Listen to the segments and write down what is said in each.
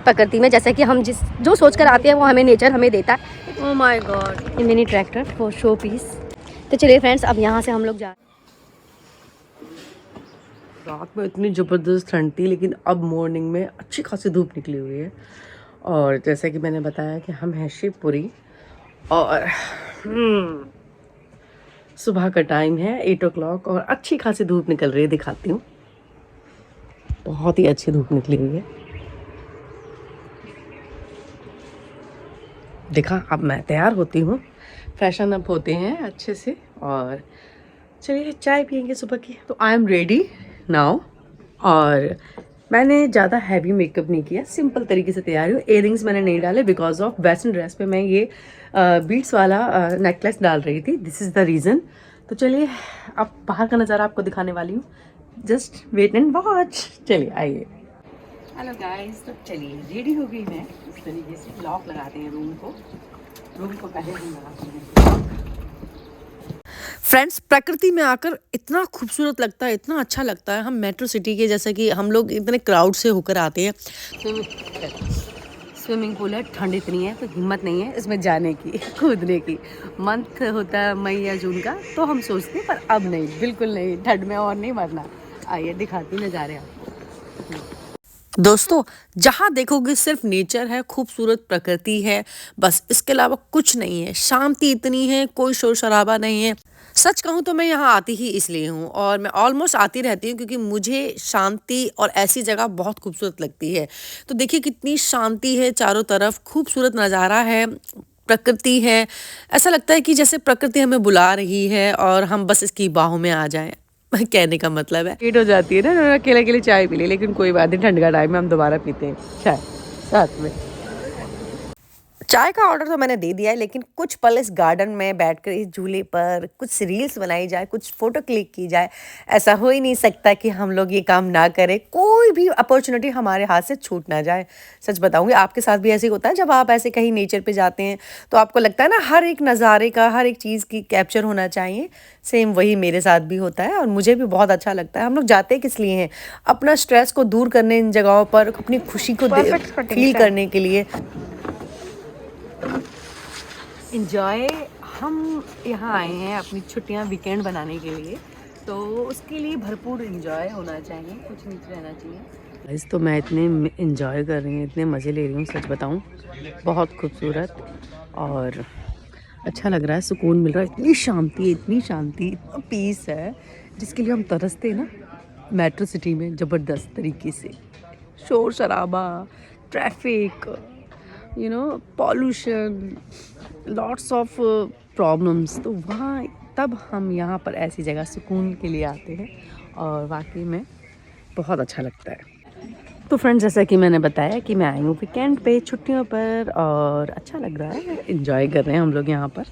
प्रकृति में, जैसे कि हम जो सोच कर आते हैं वो हमें नेचर हमें देता है। ओह माय गॉड, ये mini tractor for showpiece. तो चलिए फ्रेंड्स, अब यहाँ से हम लोग जा। रात में इतनी ज़बरदस्त ठंड थी, लेकिन अब मॉर्निंग में अच्छी खासी धूप निकली हुई है। और जैसा कि मैंने बताया कि हम हैं शिवपुरी और सुबह का टाइम है 8 o'clock और अच्छी खासी धूप निकल रही है। दिखाती हूँ, बहुत ही अच्छी धूप निकली हुई है। देखा, अब मैं तैयार होती हूँ, फैशन अप होते हैं अच्छे से और चलिए चाय पियेंगे सुबह की। तो आई एम रेडी नाउ और मैंने ज़्यादा हैवी मेकअप नहीं किया, सिंपल तरीके से तैयार हूँ। इयररिंग्स मैंने नहीं डाले बिकॉज ऑफ वेस्टर्न ड्रेस पे मैं ये बीट्स वाला नेकलेस डाल रही थी, दिस इज़ द रीज़न। तो चलिए अब बाहर का नज़ारा आपको दिखाने वाली हूँ, जस्ट वेट एंड वॉच। चलिए आइए। हेलो गाइस, तो चलिए रेडी हो गई मैं। इस तरीके से लॉक लगाते हैं रूम को पहले हम लगाते हैं। फ्रेंड्स, प्रकृति में आकर इतना खूबसूरत लगता है, इतना अच्छा लगता है। हम मेट्रो सिटी के जैसे कि हम लोग इतने क्राउड से होकर आते हैं। स्विमिंग पूल है, ठंड इतनी है तो हिम्मत नहीं है इसमें जाने की, कूदने की। मंथ होता है मई या जून का तो हम सोचते हैं, पर अब नहीं, बिल्कुल नहीं, ठंड में और नहीं मरना। आइए दिखाती नज़ारे आपको। दोस्तों, जहाँ देखोगे सिर्फ नेचर है, खूबसूरत प्रकृति है, बस इसके अलावा कुछ नहीं है। शांति इतनी है, कोई शोर शराबा नहीं है। सच कहूँ तो मैं यहाँ आती ही इसलिए हूँ और मैं ऑलमोस्ट आती रहती हूँ क्योंकि मुझे शांति और ऐसी जगह बहुत खूबसूरत लगती है। तो देखिए कितनी शांति है, चारों तरफ खूबसूरत नज़ारा है, प्रकृति है। ऐसा लगता है कि जैसे प्रकृति हमें बुला रही है और हम बस इसकी बाहों में आ जाएं। कहने का मतलब है, लेट हो जाती है ना, अकेले अकेले चाय पी ली, लेकिन कोई बात नहीं, ठंड का टाइम में हम दोबारा पीते हैं चाय साथ में। चाय का ऑर्डर तो मैंने दे दिया है, लेकिन कुछ पल इस गार्डन में बैठकर इस झूले पर कुछ रील्स बनाई जाए, कुछ फोटो क्लिक की जाए। ऐसा हो ही नहीं सकता कि हम लोग ये काम ना करें, कोई भी अपॉर्चुनिटी हमारे हाथ से छूट ना जाए। सच बताऊंगी, आपके साथ भी ऐसे ही होता है जब आप ऐसे कहीं नेचर पे जाते हैं तो आपको लगता है ना हर एक नज़ारे का, हर एक चीज़ की कैप्चर होना चाहिए। सेम वही मेरे साथ भी होता है और मुझे भी बहुत अच्छा लगता है। हम लोग जाते किस लिए हैं? अपना स्ट्रेस को दूर करने इन जगहों पर, अपनी खुशी को फील करने के लिए। इंजॉय, हम यहाँ आए हैं अपनी छुट्टियाँ वीकेंड बनाने के लिए, तो उसके लिए भरपूर इंजॉय होना चाहिए, कुछ नहीं रहना चाहिए। इस तो मैं इतने इंजॉय कर रही हूँ, इतने मज़े ले रही हूँ, सच बताऊँ बहुत खूबसूरत और अच्छा लग रहा है, सुकून मिल रहा है। इतनी शांति, इतना पीस है जिसके लिए हम तरसते हैं ना मेट्रो सिटी में, ज़बरदस्त तरीके से। शोर शराबा, traffic, pollution, lots of problems, तो वहाँ तब हम यहाँ पर ऐसी जगह सुकून के लिए आते हैं और वाकई में बहुत अच्छा लगता है। तो फ्रेंड्स, जैसा कि मैंने बताया कि मैं आई हूँ वीकेंड पे, छुट्टियों पर, और अच्छा लग रहा है, एंजॉय कर रहे हैं हम लोग यहाँ पर।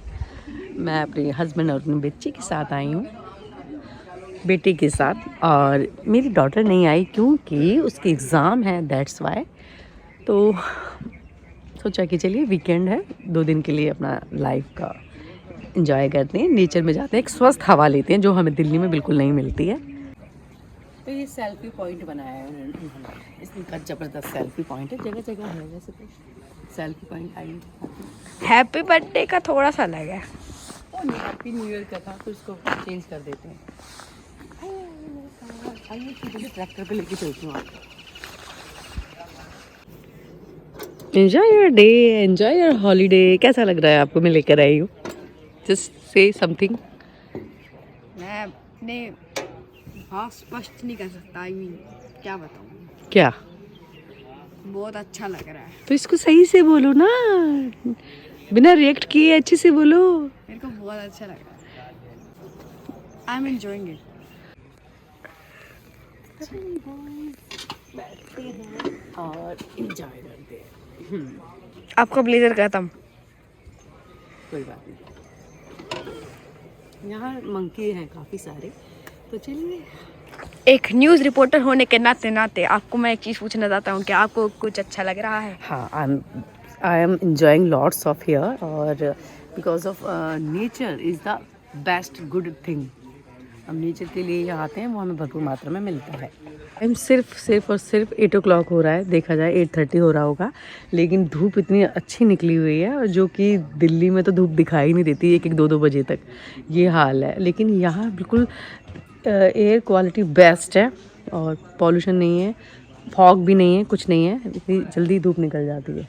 मैं अपने हस्बैंड और अपने बच्चे के साथ आई हूँ, बेटे के साथ, और मेरी डॉटर नहीं आई क्योंकि उसके एग्ज़ाम है, दैट्स वाई। तो सोचा कि चलिए वीकेंड है, 2 दिन के लिए अपना लाइफ का एंजॉय करते हैं, नेचर में जाते हैं, एक स्वस्थ हवा लेते हैं जो हमें दिल्ली में बिल्कुल नहीं मिलती है। तो ये सेल्फी पॉइंट बनाया है उन्होंने, इसका ज़बरदस्त सेल्फी पॉइंट है, जगह जगह है वैसे तो सेल्फी पॉइंट। आई हैप्पी बर्थडे का थोड़ा सा अलग है, हैप्पी न्यू ईयर का था तो उसको चेंज कर देते हैं। आइए ट्रैक्टर पे लेके चलती हूँ आपको। Enjoy your day, enjoy your holiday. कैसा लग रहा है आपको मैं लेकर आई हूँ? Just say something. मैं अपने भाव स्पष्ट नहीं कर सकता, आई मीन क्या बताऊँ। क्या? बहुत अच्छा लग रहा है। तो इसको सही से बोलो ना, बिना रिएक्ट किए अच्छे से बोलो। मेरे को बहुत अच्छा लग रहा है, आई एम एंजॉयिंग इट। बैठते हैं और एंजॉय करते हैं। आपका ब्लेजर खत्म। कोई बात नहीं, यहाँ मंकी हैं काफ़ी सारे, तो चलिए। एक न्यूज़ रिपोर्टर होने के नाते आपको मैं एक चीज़ पूछना चाहता हूँ कि आपको कुछ अच्छा लग रहा है? हाँ, I am enjoying lots of here, और because of nature is the best good thing हम नेचर के लिए यहाँ आते हैं, वो हमें भरपूर मात्रा में मिलता है। टाइम सिर्फ और सिर्फ 8 o'clock हो रहा है, देखा जाए 8:30 हो रहा होगा, लेकिन धूप इतनी अच्छी निकली हुई है, और जो कि दिल्ली में तो धूप दिखाई नहीं देती 1-1, 2-2 बजे तक, ये हाल है। लेकिन यहाँ बिल्कुल एयर क्वालिटी बेस्ट है, और पॉल्यूशन नहीं है, फॉग भी नहीं है, कुछ नहीं है, इतनी जल्दी धूप निकल जाती है।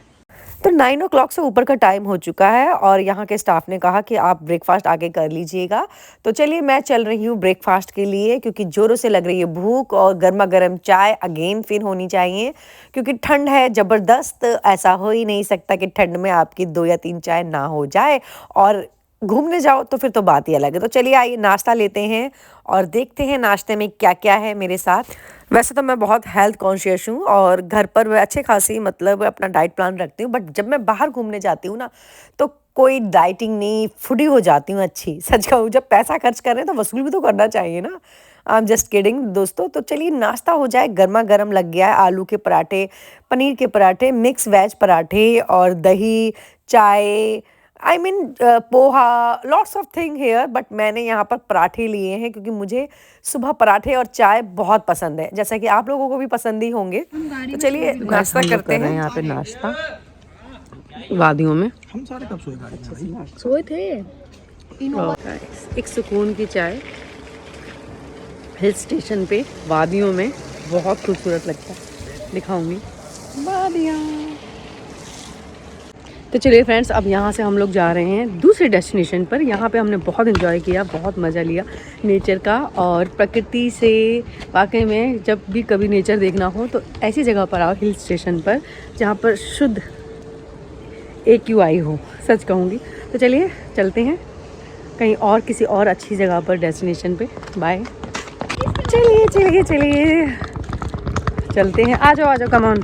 तो 9 o'clock से ऊपर का टाइम हो चुका है, और यहाँ के स्टाफ ने कहा कि आप ब्रेकफास्ट आगे कर लीजिएगा। तो चलिए मैं चल रही हूँ ब्रेकफास्ट के लिए, क्योंकि ज़ोरों से लग रही है भूख, और गर्मा गर्म चाय अगेन फिर होनी चाहिए, क्योंकि ठंड है ज़बरदस्त। ऐसा हो ही नहीं सकता कि ठंड में आपकी 2 या 3 चाय ना हो जाए, और घूमने जाओ तो फिर तो बात ही अलग है। तो चलिए आइए नाश्ता लेते हैं और देखते हैं नाश्ते में क्या क्या है मेरे साथ। वैसे तो मैं बहुत हेल्थ कॉन्शियस हूँ, और घर पर मैं अच्छे खासी मतलब अपना डाइट प्लान रखती हूँ, बट जब मैं बाहर घूमने जाती हूँ ना, तो कोई डाइटिंग नहीं, फूडी हो जाती हूँ अच्छी। सच कहूँ, जब पैसा खर्च कर रहे हैं तो वसूल भी तो करना चाहिए ना। आई एम जस्ट किडिंग दोस्तों। तो चलिए नाश्ता हो जाए, गर्मा गर्म लग गया है। आलू के पराठे, पनीर के पराठे, मिक्स वेज पराठे, और दही, चाय, I mean poha, lots of thing here. But मैंने यहाँ पर पराठे लिए हैं, क्योंकि मुझे सुबह पराठे और चाय बहुत पसंद है, जैसा कि आप लोगों को भी पसंद ही होंगे। तो चलिए नाश्ता करते हैं। यहाँ पे नाश्ता वादियों में। हम सारे कब सोए गाड़ी सोए थे। एक सुकून की चाय हिल स्टेशन पे वादियों में, बहुत खूबसूरत लगता है। दिखाऊंगी वादियाँ। तो चलिए फ्रेंड्स, अब यहाँ से हम लोग जा रहे हैं दूसरे डेस्टिनेशन पर। यहाँ पे हमने बहुत एंजॉय किया, बहुत मज़ा लिया नेचर का और प्रकृति से। वाकई में जब भी कभी नेचर देखना हो तो ऐसी जगह पर आओ, हिल स्टेशन पर, जहाँ पर शुद्ध AQI हो, सच कहूँगी। तो चलिए चलते हैं कहीं और, किसी और अच्छी जगह पर, डेस्टिनेशन पे। बाय। चलिए चलिए चलिए चलते हैं। आ जाओ कम ऑन।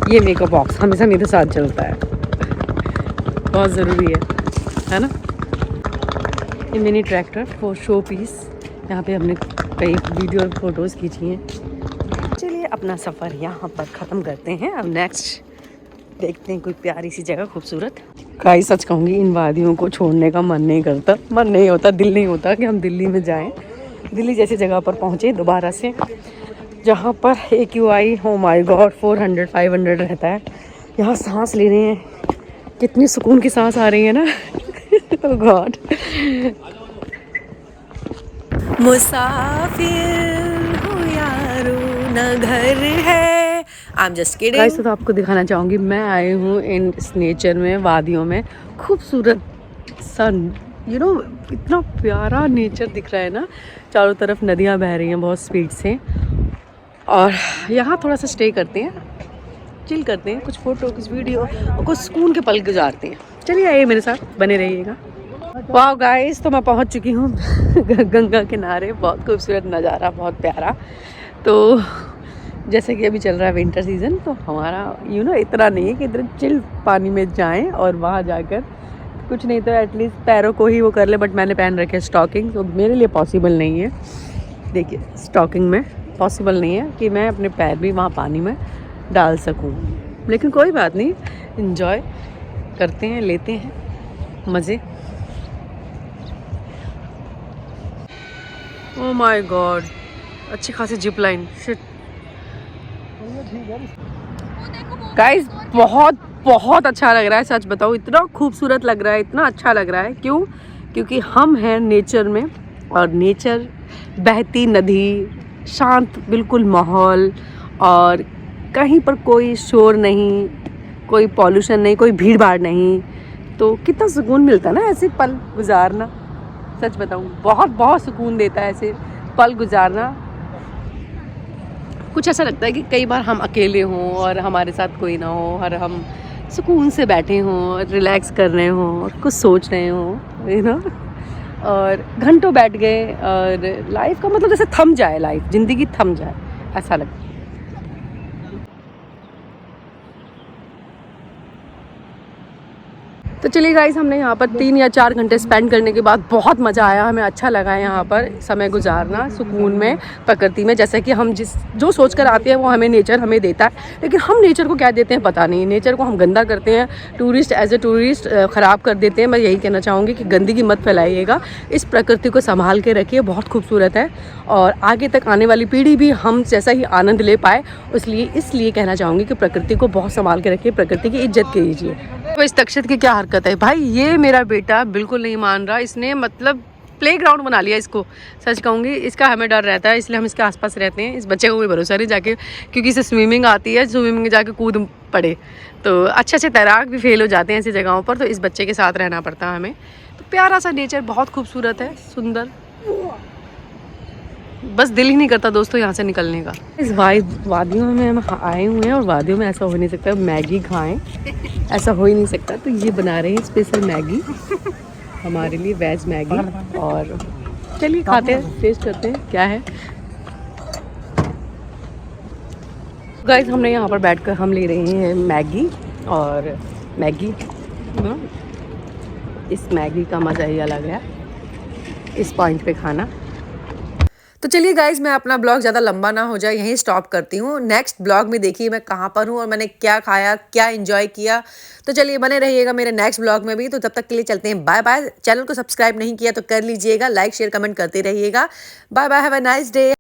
ये मेकअप बॉक्स हमेशा मेरे साथ चलता है, बहुत ज़रूरी है ना। ये mini tractor for showpiece, यहाँ पे हमने कई वीडियो और फोटोज़ खींची हैं। चलिए अपना सफ़र यहाँ पर ख़त्म करते हैं। अब नेक्स्ट देखते हैं कोई प्यारी सी जगह, खूबसूरत। काई सच कहूँगी, इन वादियों को छोड़ने का मन नहीं करता, मन नहीं होता, दिल नहीं होता कि हम दिल्ली में जाएँ, दिल्ली जैसी जगह पर पहुँचे दोबारा से, जहाँ पर AQI हो माय गॉड 400-500 रहता है। यहाँ सांस ले रहे हैं, कितनी सुकून की सांस आ रही है ना। ओह गॉड। मुसाफिर हो यारो, ना घर है। I am just kidding. Guys, तो आपको दिखाना चाहूँगी, मैं आई हूँ इन इस नेचर में, वादियों में, खूबसूरत सन, यू नो, इतना प्यारा नेचर दिख रहा है ना। चारों तरफ नदियाँ बह रही हैं बहुत स्पीड से, और यहाँ थोड़ा सा स्टे करते हैं, चिल करते हैं, कुछ फ़ोटो, कुछ वीडियो, और कुछ सुकून के पल गुजारते हैं। चलिए आइए मेरे साथ, बने रहिएगा। वाह गाइस, तो मैं पहुँच चुकी हूँ गंगा किनारे। बहुत खूबसूरत नज़ारा, बहुत प्यारा। तो जैसे कि अभी चल रहा है विंटर सीज़न, तो हमारा इतना नहीं है कि इधर चिल पानी में जाएं और वहाँ जाकर कुछ नहीं तो एटलीस्ट पैरों को ही वो कर ले। बट मैंने पहन रखे स्टॉकिंग, तो मेरे लिए पॉसिबल नहीं है। देखिए, स्टॉकिंग में पॉसिबल नहीं है कि मैं अपने पैर भी वहाँ पानी में डाल सकूँ, लेकिन कोई बात नहीं, एंजॉय करते हैं, लेते हैं मज़े। ओह माय गॉड, अच्छी खासी जिप लाइन। शिट गाइस, बहुत बहुत अच्छा लग रहा है, सच बताओ, इतना खूबसूरत लग रहा है, इतना अच्छा लग रहा है। क्यों? क्योंकि हम हैं नेचर में, और नेचर, बहती नदी, शांत बिल्कुल माहौल, और कहीं पर कोई शोर नहीं, कोई पॉल्यूशन नहीं, कोई भीड़ भाड़ नहीं। तो कितना सुकून मिलता है ना ऐसे पल गुजारना। सच बताऊँ, बहुत बहुत सुकून देता है ऐसे पल गुजारना। कुछ ऐसा लगता है कि कई बार हम अकेले हों और हमारे साथ कोई ना हो, और हम सुकून से बैठे हों, रिलैक्स कर रहे हों, और कुछ सोच रहे हों, और घंटों बैठ गए, और लाइफ का मतलब जैसे थम जाए, लाइफ, ज़िंदगी थम जाए, ऐसा लगता है। तो चलिए गाइस, हमने यहाँ पर 3 या 4 घंटे स्पेंड करने के बाद बहुत मज़ा आया, हमें अच्छा लगा यहाँ पर समय गुजारना सुकून में, प्रकृति में। जैसे कि हम जो सोच कर आते हैं वो हमें नेचर हमें देता है, लेकिन हम नेचर को क्या देते हैं पता नहीं। नेचर को हम गंदा करते हैं, एज ए टूरिस्ट ख़राब कर देते हैं। मैं यही कहना चाहूँगी कि गंदगी मत फैलाइएगा, इस प्रकृति को संभाल के रखिए, बहुत खूबसूरत है और आगे तक आने वाली पीढ़ी भी हम जैसा ही आनंद ले पाए, इसलिए कहना चाहूँगी कि प्रकृति को बहुत संभाल के रखिए, प्रकृति की इज्जत कीजिए। तो इस तक्षत की क्या हरकत है भाई, ये मेरा बेटा बिल्कुल नहीं मान रहा, इसने मतलब प्लेग्राउंड बना लिया इसको। सच कहूँगी, इसका हमें डर रहता है, इसलिए हम इसके आसपास रहते हैं। इस बच्चे को कोई भरोसा नहीं जाके, क्योंकि इसे स्विमिंग आती है, स्विमिंग में जाके कूद पड़े तो अच्छे तैराक भी फेल हो जाते हैं ऐसी जगहों पर, तो इस बच्चे के साथ रहना पड़ता है हमें। तो प्यारा सा नेचर, बहुत खूबसूरत है, सुंदर, बस दिल ही नहीं करता दोस्तों यहाँ से निकलने का। इस वादियों में हम आए हुए हैं और वादियों में ऐसा हो नहीं सकता मैगी खाएं, ऐसा हो ही नहीं सकता। तो ये बना रहे हैं स्पेशल मैगी हमारे लिए, वेज मैगी। और चलिए खाते हैं, टेस्ट करते हैं क्या है। गाइस, हमने यहाँ पर बैठकर हम ले रहे हैं मैगी, और मैगी इस मैगी का मज़ा ही अलग है इस पॉइंट पे खाना। तो चलिए गाइज, मैं अपना ब्लॉग ज़्यादा लंबा ना हो जाए यहीं स्टॉप करती हूँ। नेक्स्ट ब्लॉग में देखिए मैं कहाँ पर हूँ और मैंने क्या खाया, क्या एंजॉय किया। तो चलिए बने रहिएगा मेरे नेक्स्ट ब्लॉग में भी। तो तब तक के लिए चलते हैं, बाय बाय। चैनल को सब्सक्राइब नहीं किया तो कर लीजिएगा, लाइक शेयर कमेंट करते रहिएगा। Bye bye, have a nice day.